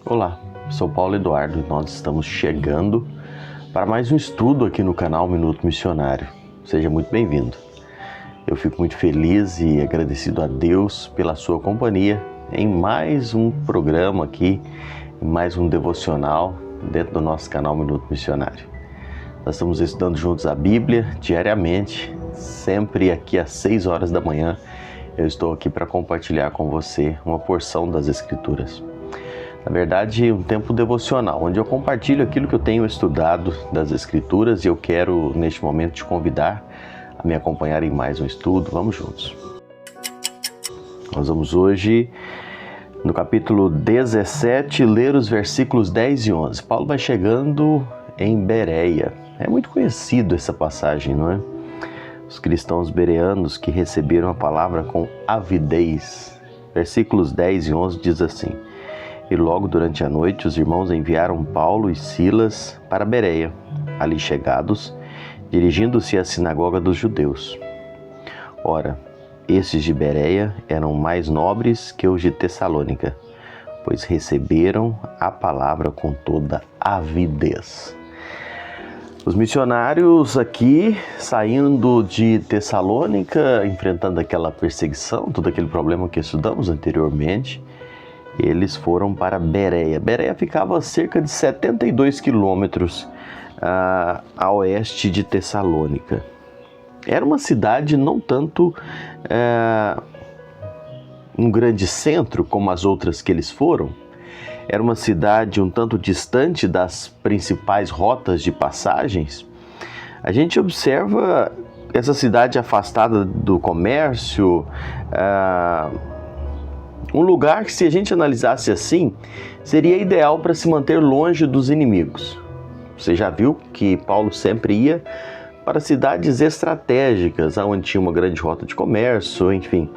Olá, sou Paulo Eduardo e nós estamos chegando para mais um estudo aqui no canal Minuto Missionário. Seja muito bem-vindo. Eu fico muito feliz e agradecido a Deus pela sua companhia em mais um programa aqui, em mais um devocional dentro do nosso canal Minuto Missionário. Nós estamos estudando juntos a Bíblia diariamente, sempre aqui às 6 horas da manhã. Eu estou aqui para compartilhar com você uma porção das Escrituras. Na verdade, um tempo devocional, onde eu compartilho aquilo que eu tenho estudado das Escrituras e eu quero, neste momento, te convidar a me acompanhar em mais um estudo. Vamos juntos. Nós vamos hoje, no capítulo 17, ler os versículos 10 e 11. Paulo vai chegando em Bereia. É muito conhecido essa passagem, não é? Os cristãos bereanos que receberam a palavra com avidez. Versículos 10 e 11 diz assim: E logo durante a noite os irmãos enviaram Paulo e Silas para Bereia. Ali chegados, dirigindo-se à sinagoga dos judeus. Ora, estes de Bereia eram mais nobres que os de Tessalônica, pois receberam a palavra com toda avidez. Os missionários aqui, saindo de Tessalônica, enfrentando aquela perseguição, todo aquele problema que estudamos anteriormente, eles foram para Bereia. Bereia ficava a cerca de 72 quilômetros a oeste de Tessalônica. Era uma cidade não tanto um grande centro como as outras que eles foram. Era uma cidade um tanto distante das principais rotas de passagens. A gente observa essa cidade afastada do comércio, um lugar que, se a gente analisasse assim, seria ideal para se manter longe dos inimigos. Você já viu que Paulo sempre ia para cidades estratégicas, onde tinha uma grande rota de comércio, enfim.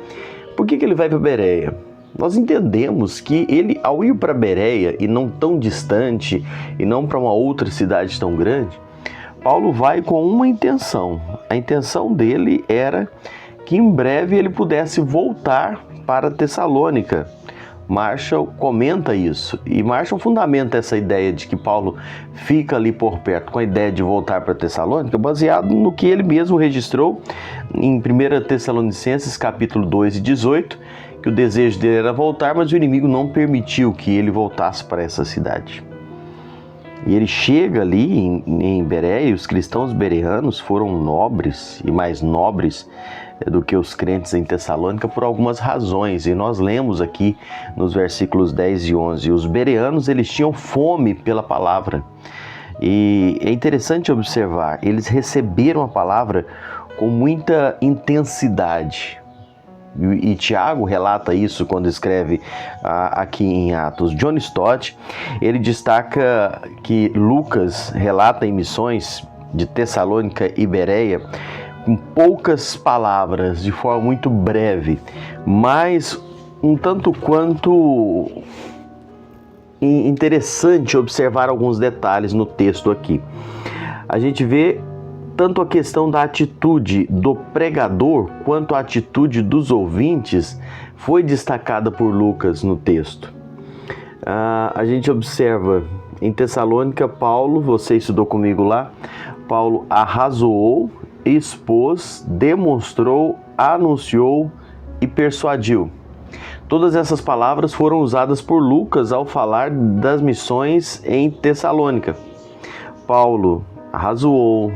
Por que ele vai para Bereia? Nós entendemos que ele, ao ir para Bereia, e não tão distante, e não para uma outra cidade tão grande, Paulo vai com uma intenção. A intenção dele era que em breve ele pudesse voltar para Tessalônica. Marshall comenta isso, e Marshall fundamenta essa ideia de que Paulo fica ali por perto com a ideia de voltar para Tessalônica, baseado no que ele mesmo registrou em 1 Tessalonicenses capítulo 2 e 18, que o desejo dele era voltar, mas o inimigo não permitiu que ele voltasse para essa cidade. E ele chega ali em Bereia, e os cristãos bereanos foram nobres e mais nobres do que os crentes em Tessalônica por algumas razões, e nós lemos aqui nos versículos 10 e 11, os bereanos eles tinham fome pela palavra, e é interessante observar, eles receberam a palavra com muita intensidade, e Tiago relata isso quando escreve aqui em Atos. John Stott, ele destaca que Lucas relata em missões de Tessalônica e Bereia com poucas palavras, de forma muito breve, mas um tanto quanto interessante observar alguns detalhes no texto aqui. A gente vê tanto a questão da atitude do pregador quanto a atitude dos ouvintes foi destacada por Lucas no texto. A gente observa em Tessalônica, Paulo, você estudou comigo lá, Paulo arrazoou, expôs, demonstrou, anunciou e persuadiu. Todas essas palavras foram usadas por Lucas ao falar das missões em Tessalônica. Paulo arrazoou,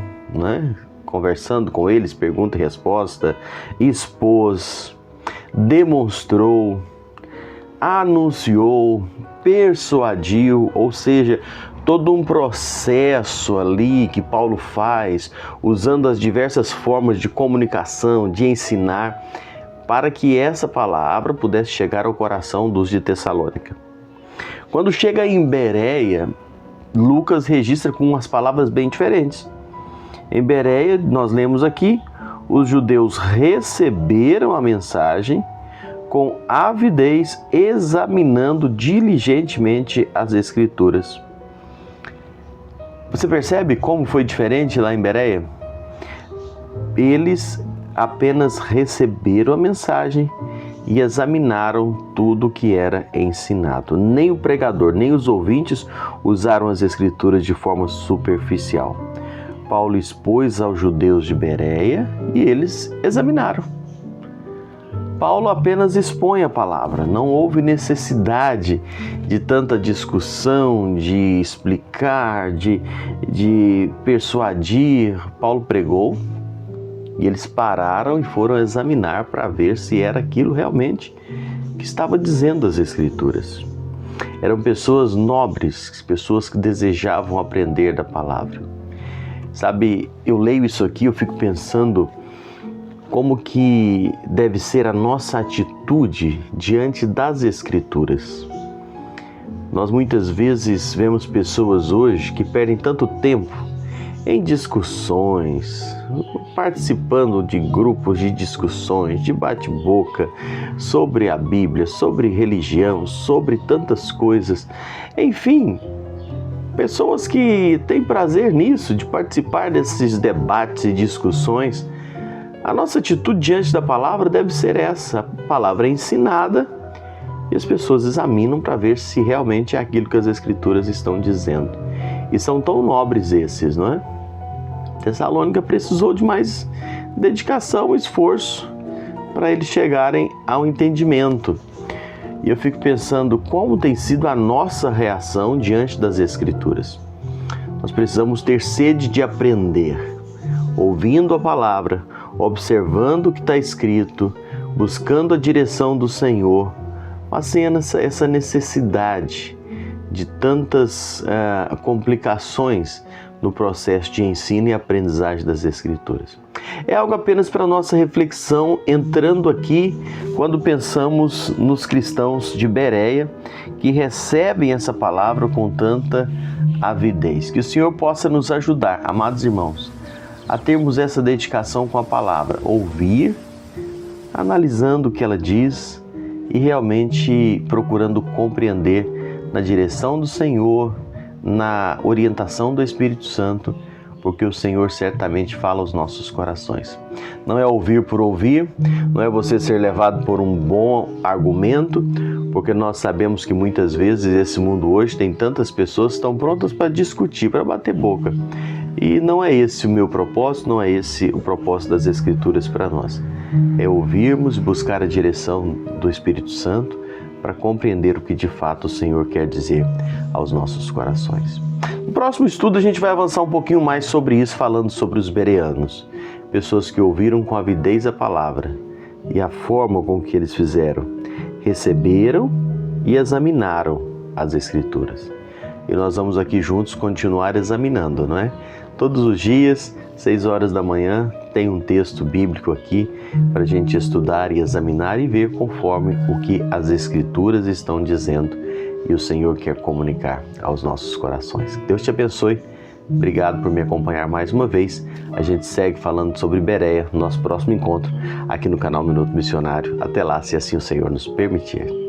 conversando com eles, pergunta e resposta, expôs, demonstrou, anunciou, persuadiu, ou seja, todo um processo ali que Paulo faz, usando as diversas formas de comunicação, de ensinar, para que essa palavra pudesse chegar ao coração dos de Tessalônica. Quando chega em Bereia, Lucas registra com umas palavras bem diferentes. Em Bereia, nós lemos aqui, os judeus receberam a mensagem com avidez, examinando diligentemente as Escrituras. Você percebe como foi diferente lá em Bereia? Eles apenas receberam a mensagem e examinaram tudo o que era ensinado. Nem o pregador, nem os ouvintes usaram as Escrituras de forma superficial. Paulo expôs aos judeus de Bereia e eles examinaram. Paulo apenas expõe a palavra, não houve necessidade de tanta discussão, de explicar, de persuadir. Paulo pregou e eles pararam e foram examinar para ver se era aquilo realmente que estava dizendo as Escrituras. Eram pessoas nobres, pessoas que desejavam aprender da palavra. Sabe, eu leio isso aqui, eu fico pensando como que deve ser a nossa atitude diante das Escrituras. Nós muitas vezes vemos pessoas hoje que perdem tanto tempo em discussões, participando de grupos de discussões, de bate-boca sobre a Bíblia, sobre religião, sobre tantas coisas. Enfim, pessoas que têm prazer nisso, de participar desses debates e discussões. A nossa atitude diante da palavra deve ser essa. A palavra é ensinada e as pessoas examinam para ver se realmente é aquilo que as Escrituras estão dizendo. E são tão nobres esses, não é? Tessalônica precisou de mais dedicação e esforço para eles chegarem ao entendimento. E eu fico pensando como tem sido a nossa reação diante das Escrituras. Nós precisamos ter sede de aprender, ouvindo a palavra, observando o que está escrito, buscando a direção do Senhor, mas sem essa necessidade de tantas complicações no processo de ensino e aprendizagem das Escrituras. É algo apenas para nossa reflexão, entrando aqui quando pensamos nos cristãos de Bereia que recebem essa palavra com tanta avidez. Que o Senhor possa nos ajudar, amados irmãos, a termos essa dedicação com a palavra, ouvir, analisando o que ela diz e realmente procurando compreender na direção do Senhor, na orientação do Espírito Santo, porque o Senhor certamente fala aos nossos corações. Não é ouvir por ouvir, não é você ser levado por um bom argumento, porque nós sabemos que muitas vezes esse mundo hoje tem tantas pessoas que estão prontas para discutir, para bater boca. E não é esse o meu propósito, não é esse o propósito das Escrituras para nós. É ouvirmos e buscar a direção do Espírito Santo para compreender o que de fato o Senhor quer dizer aos nossos corações. No próximo estudo a gente vai avançar um pouquinho mais sobre isso, falando sobre os bereanos, pessoas que ouviram com avidez a palavra e a forma com que eles fizeram. Receberam e examinaram as Escrituras. E nós vamos aqui juntos continuar examinando, não é? Todos os dias, 6 horas da manhã, tem um texto bíblico aqui para a gente estudar e examinar e ver conforme o que as Escrituras estão dizendo e o Senhor quer comunicar aos nossos corações. Deus te abençoe. Obrigado por me acompanhar mais uma vez. A gente segue falando sobre Bereia no nosso próximo encontro aqui no canal Minuto Missionário. Até lá, se assim o Senhor nos permitir.